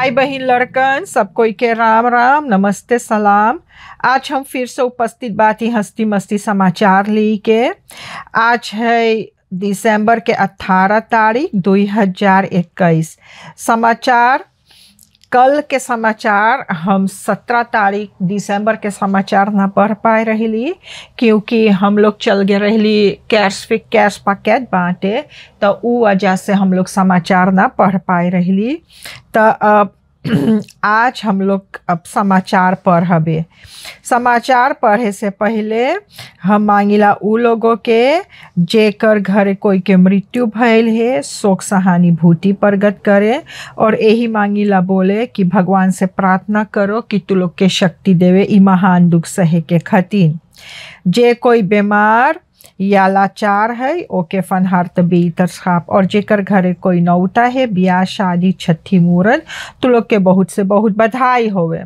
भाई बहन लड़कन सब कोई के राम राम नमस्ते सलाम। आज हम फिर से उपस्थित बाती हंसती मस्ती समाचार ली के। आज है दिसंबर के 18 तारीख 2021। समाचार कल के समाचार हम 17 तारीख दिसंबर के समाचार ना पढ़ पाए रही क्योंकि हम लोग चल गए रही कैश पैकेट बांटे, तो उ वजह से हम लोग समाचार ना पढ़ पाए रही। तो अब आज हम लोग अब समाचार पढ़बे। समाचार पढ़े से पहले हम मांगिला उ लोगों के जेकर घरे कोई के मृत्यु भयल है शोक सहानुभूति प्रकट करे, और यही मांगिला बोले कि भगवान से प्रार्थना करो कि तू लोग के शक्ति देवे ई महान दुख सहे के खातिर। जे कोई बीमार या लाचार है ओके फनहार तबी तरसाप, और जेकर घरे कोई नौता है ब्याह शादी छठी मूरन तो लोग के बहुत से बहुत बधाई होवे।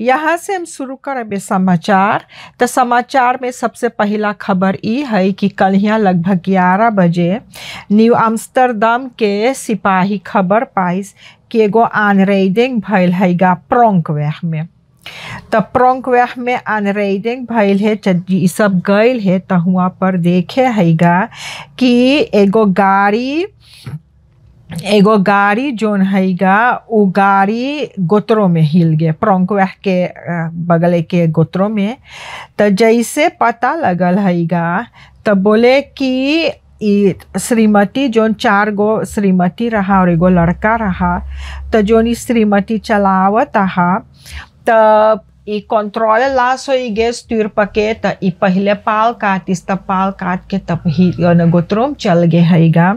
यहाँ से हम शुरू करबे समाचार। तो समाचार में सबसे पहला खबर ई है कि कल यहाँ लगभग 11 बजे न्यू आम्स्टरडम के सिपाही खबर पाइस कि एगो आनरेडिंग भयल हैगा प्रोंकवेह में। तो प्रोंकवेह में अनरेडिंग भइल है, ई सब गइल है तो हुआ पर देखे हैगा कि एगो गाड़ी जोन हैगा उ गाड़ी गोत्रों में हिल गए, प्रोंकवेह के बगले के गोत्रों में। तो जैसे पता लगल हैगा तो बोले कि श्रीमती जोन 4 गो श्रीमती रहा और एगो लड़का रहा, तो जोन श्रीमती चलावत रहा तब ई कंट्रोल लॉस हो गए स्टीर पके, तो ई पहले पाल काटिस तब पाल काट के तब ही गोत्रों चल गए हैगा।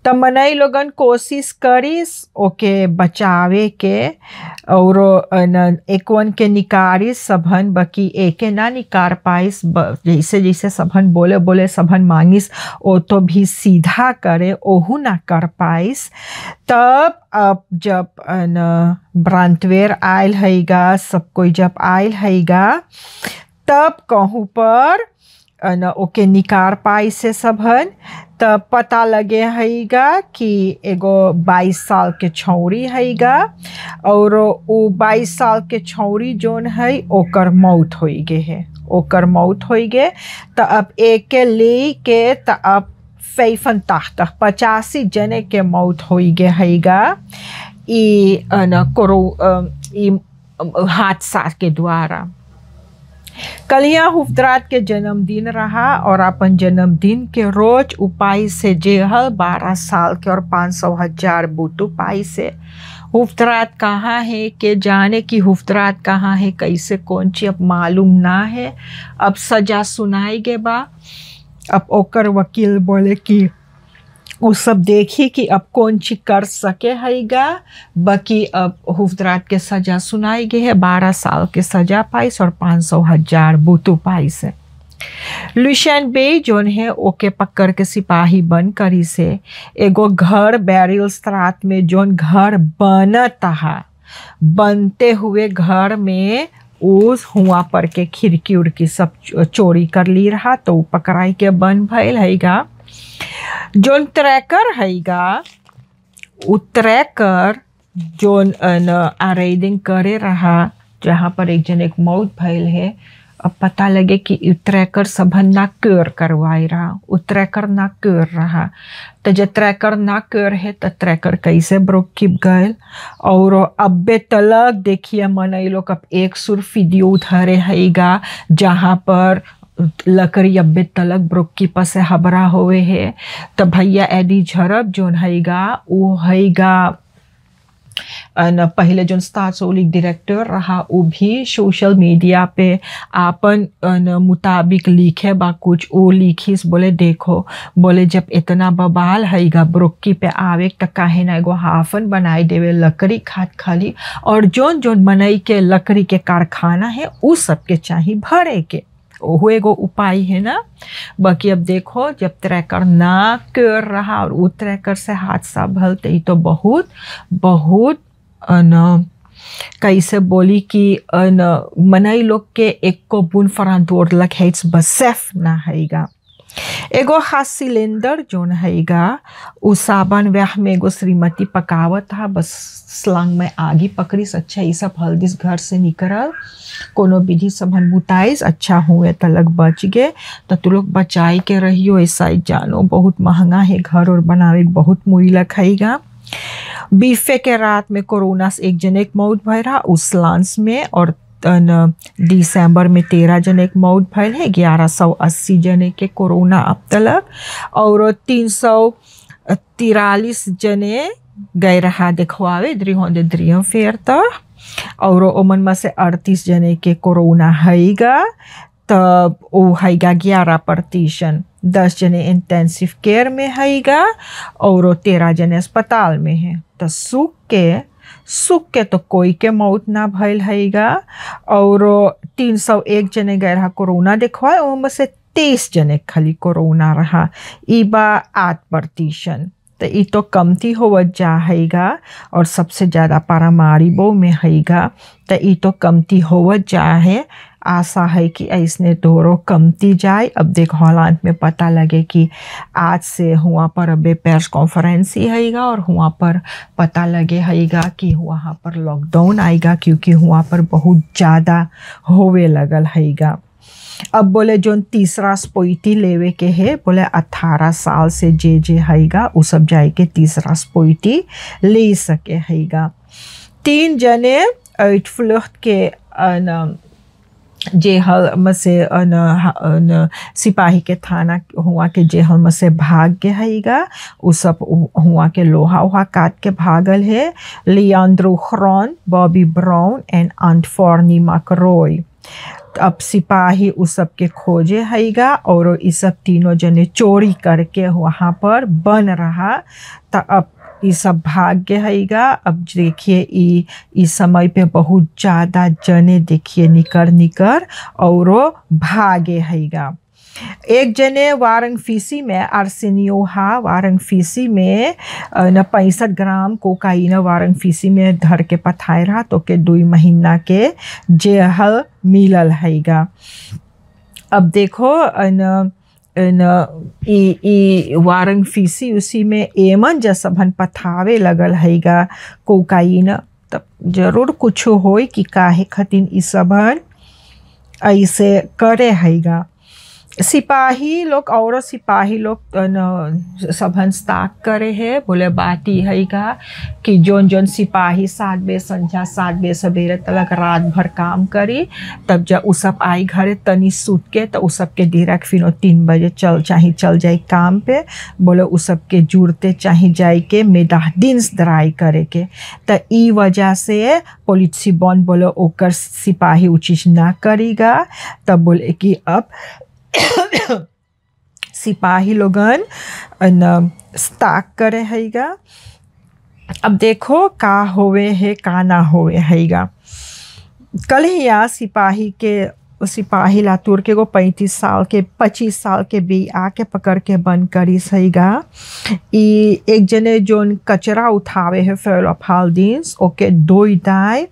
तब मनई लोगन कोशिश करिस ओके बचावे के और एकवन के निकारिस सबहन, बकी एके ना निकार पाइस। जैसे जैसे सबहन बोले सबहन मांगिस ओ तो भी सीधा करे ओहू ना कर पाइस। तब अब जब ब्रांटवेयर आयल हैगा सब कोई जब आयल हैगा तब कहूँ पर ओके निकार पाइस से सबहन। तब पता लगे हैगा कि एगो 22 साल के छौरी हैगा और वो 22 साल के छौरी जोन है ओकर मौत हो गए है, ओकर मौत हो गए। तो अब एक के ले के तो अब 85 जने के मौत हो गए हैगा ई हादसा के द्वारा। कल यहाँ हुफ्तरात के जन्मदिन रहा और अपन जन्मदिन के रोज उपाय से जेहल 12 साल के और 500,000 बूटू पाई से। हुफ्तरात कहाँ है के जाने की हुफ्तरात कहाँ है कैसे कौन ची अब मालूम ना है। अब सजा सुनाई गे बा, अब ओकर वकील बोले कि वो सब देखी कि अब कौन ची कर सके हैगा। बाकी अब हुफ्तरात के सजा सुनाई गई है, 12 साल के सजा पाइस और 500,000 बूतू पाइस है। लुशियन बे जोन है ओके पकड़ के सिपाही बन करी से एगो घर बैरिल स्त्रात में जोन घर बनता बनते हुए घर में उस हुआ पर के खिड़की उड़की सब चोरी कर ली रहा, तो पकड़ाई के बन भइल हैगा। जोन ट्रैकर हैगा उ ट्रैकर जोन आरेडिंग करे रहा जहाँ पर एक जन एक मौत भइल है। अब पता लगे कि ट्रैकर सबन ना कर करवाई रहा, उ ट्रैकर ना कर रहा। तो जब ट्रैकर ना कर है तो ट्रैकर कैसे ब्रोकिप गए। और अब्बे तलक देखिए मनई लोग अब एक सुर वीडियो धरे हैगा जहाँ पर लकड़ी अब्बे तलक ब्रोकी पर से हबरा हुए है। तो भैया एडी झरब जोन हैगा वो हैगा पहले जोन स्टार सोलिक डायरेक्टर रहा वो भी सोशल मीडिया पे आपन मुताबिक लिखे बा कुछ वो लिखिस बोले देखो बोले जब इतना बबाल हैगा ब्रोकी पे आवे तो काहे ना एगो हाफन बनाई देवे लकड़ी खात खाली, और जोन जोन मनई के लकड़ी के कारखाना है उ सबके चाहिए भरे के वो एगो उपाय है ना। बाकी अब देखो जब ट्रैकर ना कर रहा और वो ट्रैकर से हादसा भल तो बहुत बहुत कैसे बोली कि मनई लोग के एक को बुन फरान दौड़ लग है बसेफ ना हैगा। एगो खास सिलेंडर जोन हैगा उ साबन व्याह में एगो श्रीमती पकावत हा, बस स्लंग में आगी पकड़ी अच्छा ये सब हल्दीस घर से निकलल कोनो विधि समन बुताइस अच्छा हुए तलक बच गए। तो तू लोग बचाई के रहियो, ऐसा ही जानो बहुत महंगा है घर और बनावे बहुत मुइला खाईगा। बीफे के रात में कोरोना से एक जने की मौत भय रहा उस लांस में, और दिसंबर में 13 जने की मौत भयल है, 1180 जने के कोरोना अब तलक, और 343 जने गए रहा दिखवावे द्रिय फेर तक, और ओमन में से 38 जने के कोरोना हैगा, तब वो हैगा 11%। 10 जने इंटेंसिव केयर में हैगा और 13 जने अस्पताल में है। तो सुख के तो कोई के मौत ना भइल हैगा, और 301 जने गए रहा कोरोना दिखवाए, उनमें से 23 जने खाली कोरोना रहा, ई बा 8%। तो ये तो कमती होवत जा हैगा, और सबसे ज़्यादा पारामारिबो में हैगा, तो ये तो कमती होवत जा है। आशा है कि ऐसने दोनों कमती जाए। अब देख हॉलैंड में पता लगे कि आज से हुआ पर अबे प्रेस कॉन्फ्रेंस ही हैगा, और हुआ पर पता लगे हैगा कि वहाँ पर लॉकडाउन आएगा, क्योंकि वहाँ पर बहुत ज़्यादा होवे लगल हैगा। अब बोले जो तीसरा स्पोइटी लेवे के है, बोले 18 साल से जे हैगा वो सब जाए के तीसरा स्पोइटी ले सके हैगा। 3 जने फ्लुcht के जेहल में से सिपाही के थाना हुआ के जेहल में से भाग के हैगा, उ सब हुआ के लोहा काट के भागल है। लियांड्रो ख्रॉन, बॉबी ब्राउन एंड एंटफोर्नी मैकरॉय। अब सिपाही उस सब के खोजे हैगा, और इस सब तीनों जने चोरी करके वहाँ पर बन रहा, तो अब ये सब भाग्य हैगा। अब देखिए इस समय पे बहुत ज़्यादा जने देखिए निकर और भागे हैगा। एक जने वारंगफीसी में आर्सेनियो हा, वारंगफीसी में 65 ग्राम कोकाइन वारंगफीसी में धर के पथाए रहा, तो के 2 महीना के जेल मिलल हैगा। अब देखो वारंगफीसी उसी में एमन जसभन पथावे लगल हैगा कोकाइन, तब जरूर कुछ होई कि काहे खतिन ई सबन ऐसे करे हैगा। सिपाही लोग सबन स्टाक करे है, बोले बाती हैगा कि जोन सिपाही 7 बजे संझा 7 बजे सवेरे तलक रात भर काम करी, तब जब उ सब आई घरे तनी सूत के, तो उ सब के डायरेक्ट फिर 3 बजे चल जाए काम पे। बोले उ सब के जुड़ते चाहे जाए के मेदाहदिन्स दराई करे के, तो ई वजह से पुलिस बन बोले ओकर सिपाही उ चीज़ ना करेगा। तब बोले कि अब सिपाही लोगन स्टाक करे हैगा। अब देखो का होवे है का ना होवे हैगा। कल ही या सिपाही लातूर के को 25 साल के भी आके पकड़ के बंद करी सहीगा। एक जने जोन कचरा उठावे है फेलोफाल्दीन्स ओके दोई दाए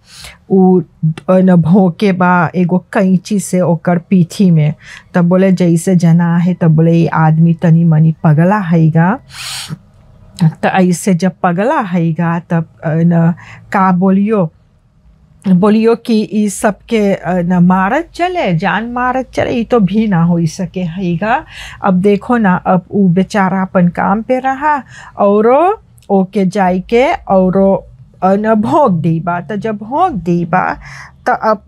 उ न भोके बा एगो कैंची से ओकर पीठी में, तब बोले जैसे जना है, तब बोले ये आदमी तनी मनी पगला हैगा। तो ऐसे जब पगला हैगा तब न का बोलियो कि ई सबके न मारत चले, जान मारत चले, ये तो भी ना हो सके हैगा। अब देखो ना, अब वो बेचारा अपन काम पे रहा और ओके जाई के और न भोग दी बा। तो जब भोग दी बा तो अब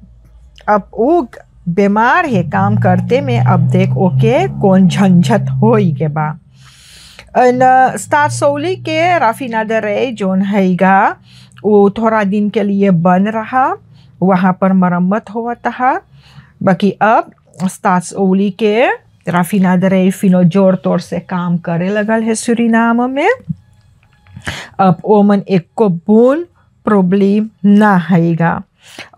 वो बीमार है काम करते में। अब देख ओके कौन झंझट होई के बा। न स्टारसोली के राफिनाडरे जोन हैगा वो थोड़ा दिन के लिए बन रहा, वहाँ पर मरम्मत हुआ था। बाकी अब स्टारसोली के राफिनाडरे फिनो जोर तोर से काम करे लगल है सूरीनाम में। अब ओमन एक को बून प्रॉब्लम ना हैगा।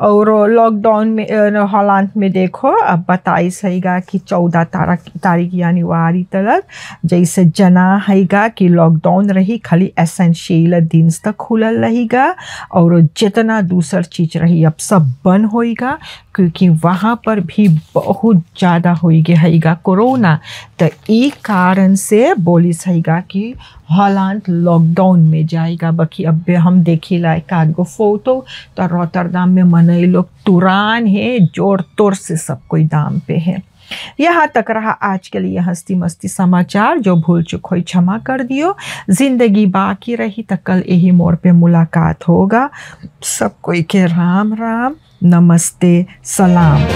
और लॉकडाउन में हॉलैंड में देखो अब बताई सहीगा कि 14 तारीख जनवरी तक जैसे जना हैगा कि लॉकडाउन रही, खाली एसेंशियल दिन तक खुलल रहेगा और जितना दूसर चीज रही अब सब बंद होएगा, क्योंकि वहाँ पर भी बहुत ज़्यादा हो गया हैगा कोरोना। तो एक कारण से बोली सहीगा कि हॉलैंड लॉकडाउन में जाएगा। बाकी अब हम देखी लायक आगो फोटो तो रोटरडाम में मनई लोग तुरान है, जोर तोर से सब कोई दाम पे है। यहाँ तक रहा आज के लिए हस्ती मस्ती समाचार। जो भूल चुक हो क्षमा कर दियो। जिंदगी बाकी रही तो कल यही मोड़ पे मुलाकात होगा। सब कोई के राम राम, नमस्ते, सलाम।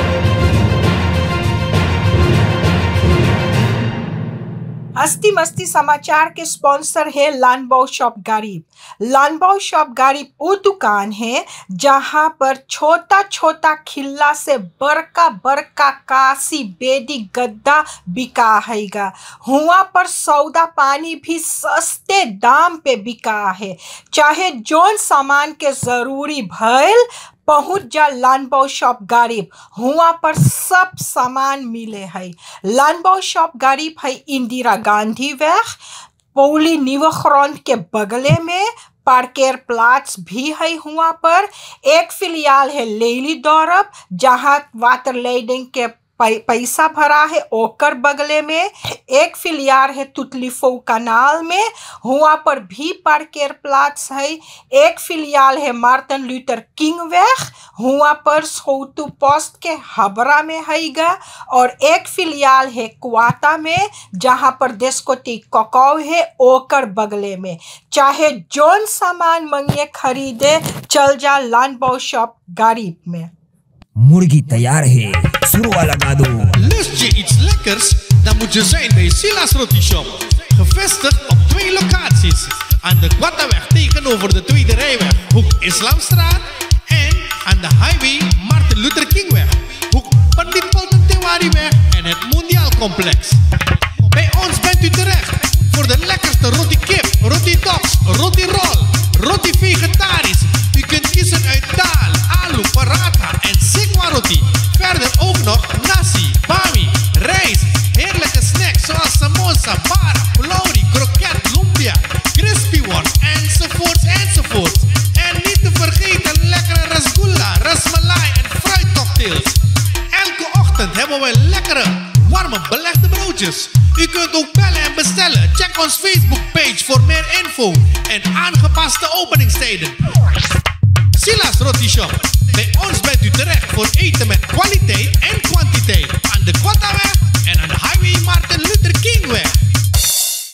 हस्ती मस्ती समाचार के स्पॉन्सर है लानबाओ शॉप गरीब। लानबाओ शॉप गरीब वो दुकान है जहाँ पर छोटा छोटा खिल्ला से बड़का बड़का कासी बेदी गद्दा बिका हैगा। हुआ पर सौदा पानी भी सस्ते दाम पे बिका है। चाहे जोन सामान के जरूरी भइल पहुँच जा लानबाओ शॉप गरीब, हुआ पर सब सामान मिले है। लानबाओ शॉप गरीब है इंदिरा गांधी वेग पौली न्यूग्राउंड के बगले में। पार्केर प्लाट्स भी है। हुआ पर एक फिलियाल है लेली दौरब जहाँ वाटर लेडिंग के पैसा भरा है ओकर बगले में। एक फिलियार है तुतलीफो कनाल में, हुआ पर भी पार्केर प्लाट्स है। एक फिलियाल है मार्टिन लूथर किंग वेग, हुआ पर सोटू पोस्ट के हबरा में हैगा। और एक फिलियाल है क्वाटा में जहाँ पर देस्कोटी कोकाव है ओकर बगले में। चाहे जोन सामान मंगे खरीदे चल जा लानबाओ शॉप गरीब में। मुर्गी तैयार है, शुरू वाला गा दो। Lust je iets lekkers? Dan moet je zijn bij Silas Roti Shop. Gevestigd op 2 locaties. Aan de Quattaweg tegenover de Tweede Rijweg, hoek Islamstraat. En aan de highway Martin Luther Kingweg, hoek Pandit Polten Tewariweg en het Mondiaal Complex. Bij ons bent u terecht voor de lekkerste roti kip, roti tops, roti roll, roti vegetarisch. U kunt kiezen uit daal, alu, paratha en sikwa roti. Verder ook nog nasi, bami, rijst, heerlijke snacks zoals samosa, bara, pulori, kroket, lumpia, crispy worst enzovoorts enzovoorts. En niet te vergeten lekkere rasgulla, rasmalai en fruitcocktails. Elke ochtend hebben we lekkere, warme belegde broodjes. U kunt ook bellen en bestellen. Check ons Facebook-page voor meer info en aangepaste openingstijden. Silas Roti Shop. Bij ons bent u terecht voor eten met kwaliteit en kwantiteit. Aan de Quattaweg